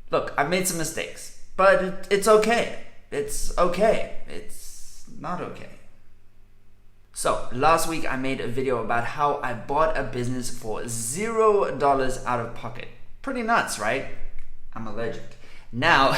Look, I've made some mistakes, but it's okay. It's okay. It's not okay. So last week I made a video about how I bought a business for $0 out of pocket. Pretty nuts, right? I'm allergic. Now,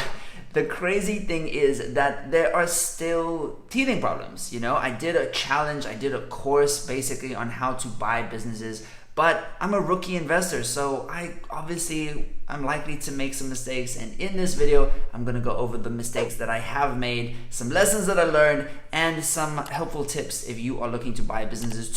the crazy thing is that there are still teething problems. I did a challenge, I did a course basically on how to buy businesses, but I'm a rookie investor, so I'm likely to make some mistakes. And in this video, I'm gonna go over the mistakes that I have made, some lessons that I learned, and some helpful tips if you are looking to buy businesses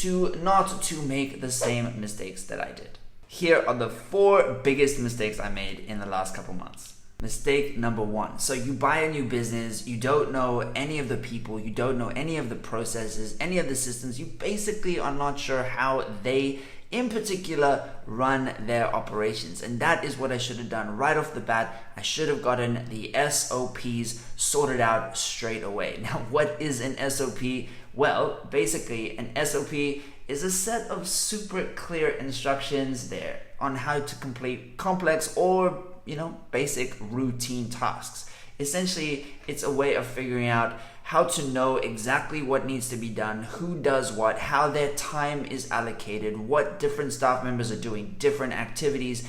not to make the same mistakes that I did. Here are the 4 biggest mistakes I made in the last couple months. Mistake number 1. So you buy a new business, you don't know any of the people, you don't know any of the processes, any of the systems. You basically are not sure how they, in particular, run their operations. And that is what I should have done right off the bat. I should have gotten the SOPs sorted out straight away. Now, what is an SOP? Well, basically, an SOP is a set of super clear instructions there on how to complete complex or basic routine tasks. Essentially, it's a way of figuring out how to know exactly what needs to be done, who does what, how their time is allocated, what different staff members are doing, different activities.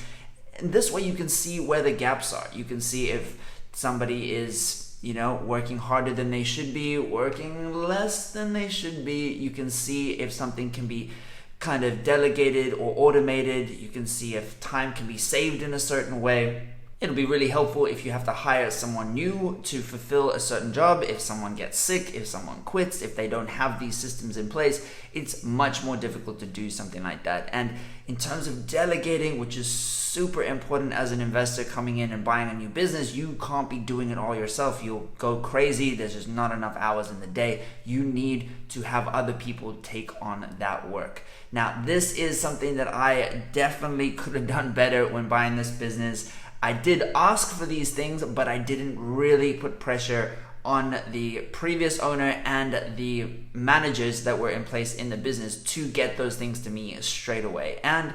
And this way you can see where the gaps are. You can see if somebody is working harder than they should be, working less than they should be. You can see if something can be kind of delegated or automated. You can see if time can be saved in a certain way. It'll be really helpful if you have to hire someone new to fulfill a certain job. If someone gets sick, if someone quits, if they don't have these systems in place, it's much more difficult to do something like that. And in terms of delegating, which is super important as an investor coming in and buying a new business, you can't be doing it all yourself. You'll go crazy. There's just not enough hours in the day. You need to have other people take on that work. Now, this is something that I definitely could have done better when buying this business. I did ask for these things, but I didn't really put pressure on the previous owner and the managers that were in place in the business to get those things to me straight away. And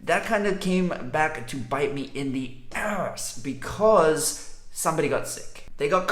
that kind of came back to bite me in the ass because somebody got sick. They got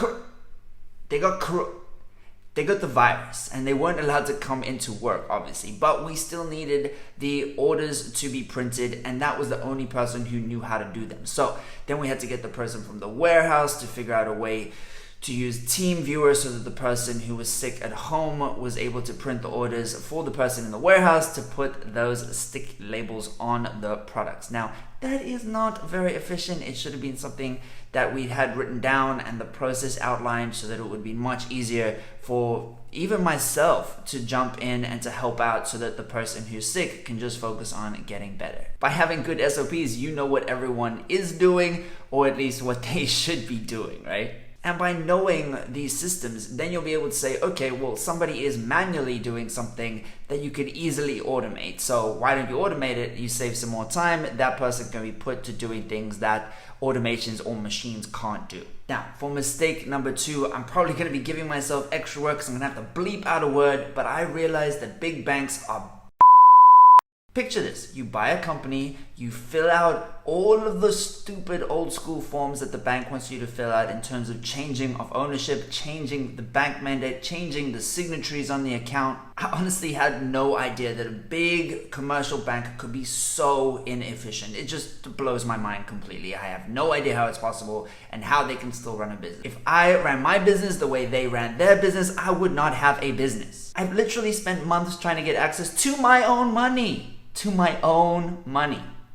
the virus and they weren't allowed to come into work, obviously, but we still needed the orders to be printed, and that was the only person who knew how to do them. So then we had to get the person from the warehouse to figure out a way to use TeamViewer so that the person who was sick at home was able to print the orders for the person in the warehouse to put those stick labels on the products. Now, that is not very efficient. It should have been something that we had written down and the process outlined so that it would be much easier for even myself to jump in and to help out so that the person who's sick can just focus on getting better. By having good SOPs, you know what everyone is doing, or at least what they should be doing, right? And by knowing these systems, then you'll be able to say, okay, well, somebody is manually doing something that you could easily automate. So why don't you automate it? You save some more time. That person can be put to doing things that automations or machines can't do. Now, for mistake number 2, I'm probably going to be giving myself extra work, so I'm going to have to bleep out a word, but I realized that big banks are. Picture this, you buy a company, you fill out all of the stupid old school forms that the bank wants you to fill out in terms of changing of ownership, changing the bank mandate, changing the signatories on the account. I honestly had no idea that a big commercial bank could be so inefficient. It just blows my mind completely. I have no idea how it's possible and how they can still run a business. If I ran my business the way they ran their business, I would not have a business. I've literally spent months trying to get access to my own money.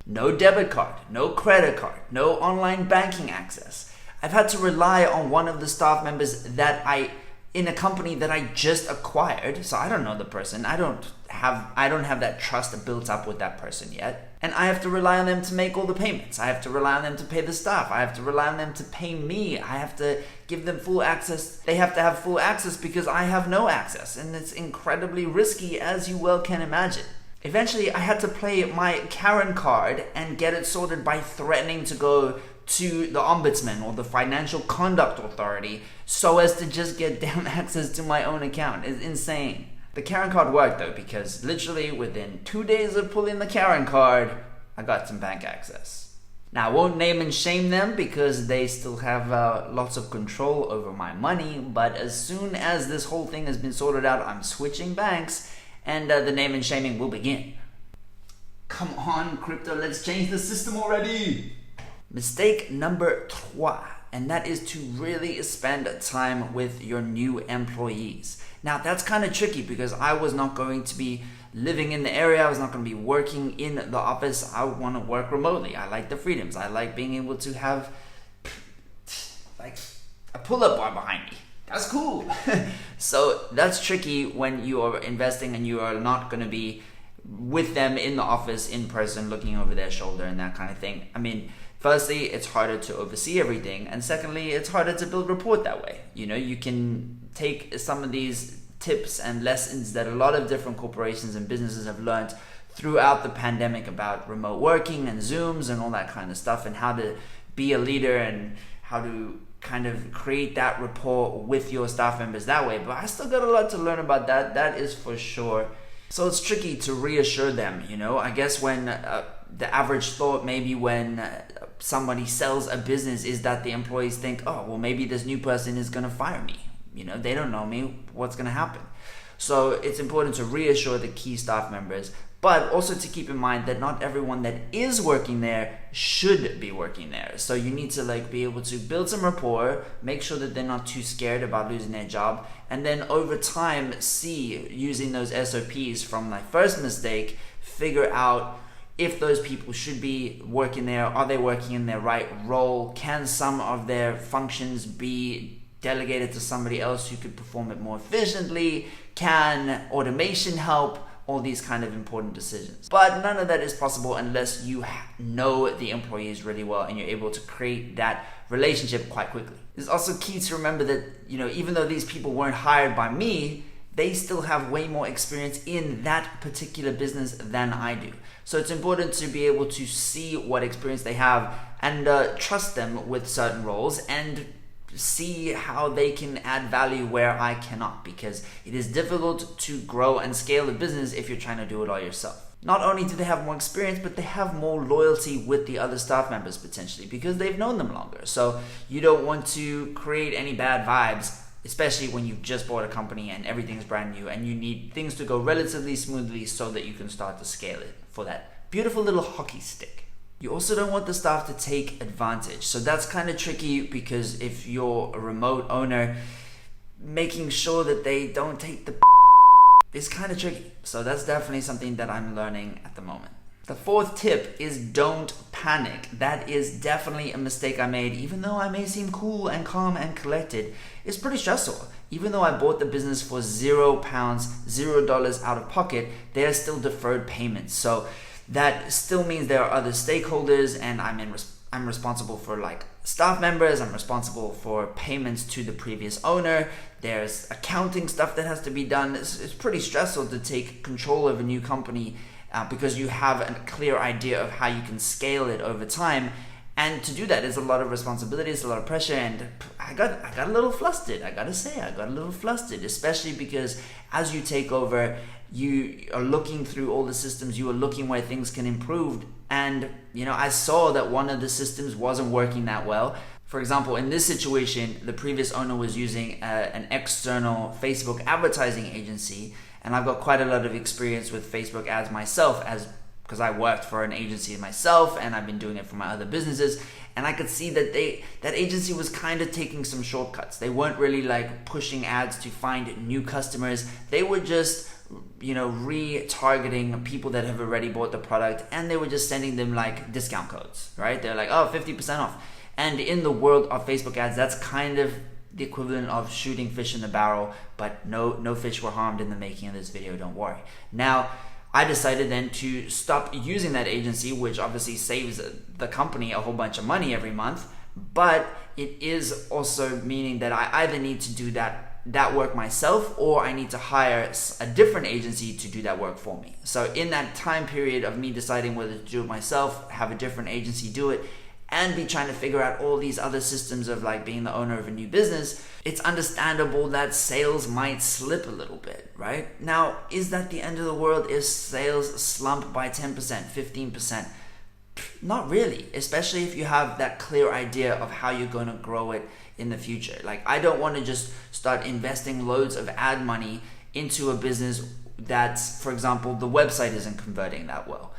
No debit card, no credit card, no online banking access. I've had to rely on one of the staff members in a company that I just acquired. So I don't know the person. I don't have that trust built up with that person yet. And I have to rely on them to make all the payments. I have to rely on them to pay the staff. I have to rely on them to pay me. I have to give them full access. They have to have full access because I have no access. And it's incredibly risky, as you well can imagine. Eventually, I had to play my Karen card and get it sorted by threatening to go to the ombudsman or the Financial Conduct Authority so as to just get damn access to my own account. It's insane. The Karen card worked though, because literally within 2 days of pulling the Karen card, I got some bank access. Now, I won't name and shame them because they still have lots of control over my money, but as soon as this whole thing has been sorted out, I'm switching banks and the name and shaming will begin. Come on, crypto, let's change the system already. Mistake number 3, and that is to really spend time with your new employees. Now, that's kind of tricky because I was not going to be living in the area. I was not going to be working in the office. I want to work remotely. I like the freedoms. I like being able to have like a pull-up bar behind me. That's cool. So that's tricky when you are investing and you are not going to be with them in the office in person, looking over their shoulder and that kind of thing. I mean, firstly, it's harder to oversee everything, and secondly, it's harder to build rapport that way. You know, you can take some of these tips and lessons that a lot of different corporations and businesses have learned throughout the pandemic about remote working and Zooms and all that kind of stuff, and how to be a leader and how to kind of create that rapport with your staff members that way. But I still got a lot to learn about that, that is for sure. So it's tricky to reassure them, you know. I guess when the average thought maybe when somebody sells a business is that the employees think, oh, well, maybe this new person is going to fire me. You know, they don't know me, what's going to happen? So it's important to reassure the key staff members, but also to keep in mind that not everyone that is working there should be working there. So you need to be able to build some rapport, make sure that they're not too scared about losing their job, and then over time see, using those SOPs from my first mistake, figure out if those people should be working there. Are they working in their right role? Can some of their functions be delegated to somebody else who could perform it more efficiently? Can automation help? All these kind of important decisions. But none of that is possible unless you know the employees really well and you're able to create that relationship quite quickly. It's also key to remember that, you know, even though these people weren't hired by me, they still have way more experience in that particular business than I do. So it's important to be able to see what experience they have and trust them with certain roles and see how they can add value where I cannot, because it is difficult to grow and scale a business if you're trying to do it all yourself. Not only do they have more experience, but they have more loyalty with the other staff members potentially because they've known them longer. So you don't want to create any bad vibes, especially when you've just bought a company and everything's brand new and you need things to go relatively smoothly so that you can start to scale it for that beautiful little hockey stick. You also don't want the staff to take advantage. So that's kind of tricky because if you're a remote owner, making sure that they don't take the is kind of tricky. So that's definitely something that I'm learning at the moment. The 4th tip is don't panic. That is definitely a mistake I made. Even though I may seem cool and calm and collected, it's pretty stressful. Even though I bought the business for £0, $0 out of pocket, there are still deferred payments. So that still means there are other stakeholders, and I'm responsible for staff members. I'm responsible for payments to the previous owner. There's accounting stuff that has to be done. It's pretty stressful to take control of a new company because you have a clear idea of how you can scale it over time. And to do that is a lot of responsibility, it's a lot of pressure, and I got a little flustered. I gotta say, I got a little flustered, especially because as you take over, you are looking through all the systems, you are looking where things can improve, and I saw that one of the systems wasn't working that well. For example, in this situation, the previous owner was using an external Facebook advertising agency, and I've got quite a lot of experience with Facebook ads myself because I worked for an agency myself and I've been doing it for my other businesses, and I could see that that agency was kind of taking some shortcuts. They weren't really pushing ads to find new customers. They were just retargeting people that have already bought the product, and they were just sending them discount codes, right? They're 50% off. And in the world of Facebook ads, that's kind of the equivalent of shooting fish in the barrel, but no fish were harmed in the making of this video, don't worry. Now, I decided then to stop using that agency, which obviously saves the company a whole bunch of money every month, but it is also meaning that I either need to do that work myself, or I need to hire a different agency to do that work for me. So in that time period of me deciding whether to do it myself, have a different agency do it, and be trying to figure out all these other systems of being the owner of a new business, it's understandable that sales might slip a little bit, right? Now, is that the end of the world if sales slump by 10%, 15%? Not really, especially if you have that clear idea of how you're going to grow it in the future. Like, I don't want to just start investing loads of ad money into a business that's, for example, the website isn't converting that well.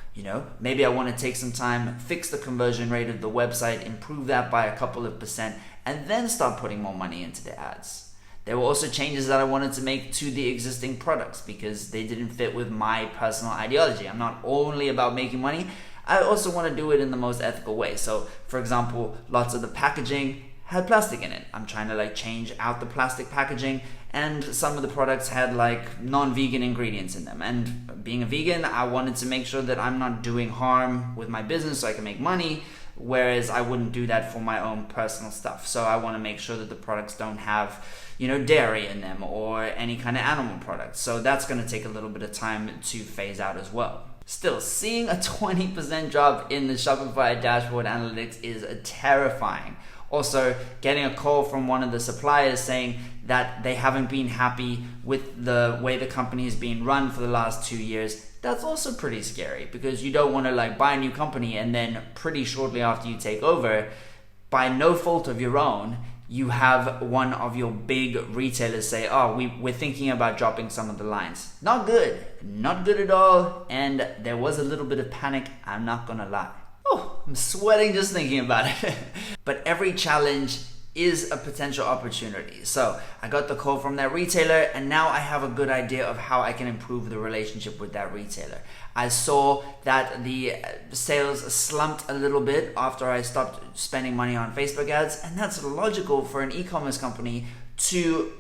Maybe I want to take some time, fix the conversion rate of the website, improve that by a couple of percent, and then start putting more money into the ads. There were also changes that I wanted to make to the existing products because they didn't fit with my personal ideology. I'm not only about making money, I also want to do it in the most ethical way. So, for example, lots of the packaging had plastic in it. I'm trying to change out the plastic packaging, and some of the products had non-vegan ingredients in them. And being a vegan, I wanted to make sure that I'm not doing harm with my business so I can make money, whereas I wouldn't do that for my own personal stuff. So I want to make sure that the products don't have dairy in them or any kind of animal products. So that's going to take a little bit of time to phase out as well. Still, seeing a 20% drop in the Shopify dashboard analytics is terrifying. Also, getting a call from one of the suppliers saying that they haven't been happy with the way the company is being run for the last 2 years, that's also pretty scary, because you don't want to buy a new company and then pretty shortly after you take over, by no fault of your own, you have one of your big retailers say, we're thinking about dropping some of the lines. Not good at all. And there was a little bit of panic, I'm not gonna lie. Oh, I'm sweating just thinking about it. But every challenge is a potential opportunity. So I got the call from that retailer, and now I have a good idea of how I can improve the relationship with that retailer. I saw that the sales slumped a little bit after I stopped spending money on Facebook ads, and that's logical for an e-commerce company to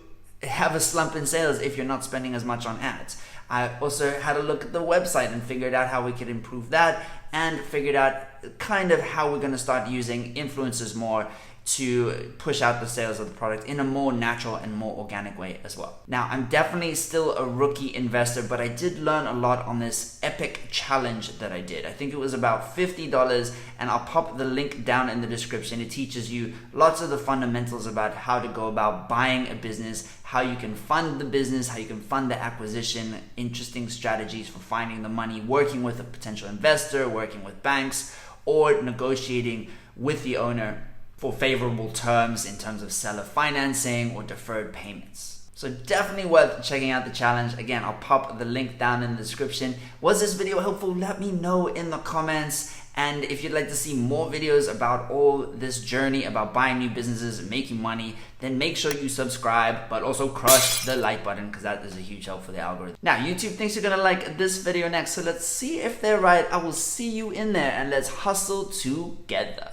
have a slump in sales if you're not spending as much on ads. I also had a look at the website and figured out how we could improve that, and figured out kind of how we're going to start using influencers more to push out the sales of the product in a more natural and more organic way as well. Now, I'm definitely still a rookie investor, but I did learn a lot on this epic challenge that I did. I think it was about $50, and I'll pop the link down in the description. It teaches you lots of the fundamentals about how to go about buying a business, how you can fund the business, how you can fund the acquisition, interesting strategies for finding the money, working with a potential investor, working with banks, or negotiating with the owner for favorable terms in terms of seller financing or deferred payments. So definitely worth checking out the challenge. Again, I'll pop the link down in the description. Was this video helpful? Let me know in the comments. And if you'd like to see more videos about all this journey about buying new businesses and making money, then make sure you subscribe, but also crush the like button, because that is a huge help for the algorithm. Now, YouTube thinks you're gonna like this video next, so let's see if they're right. I will see you in there, and let's hustle together.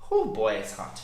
Oh boy, it's hot.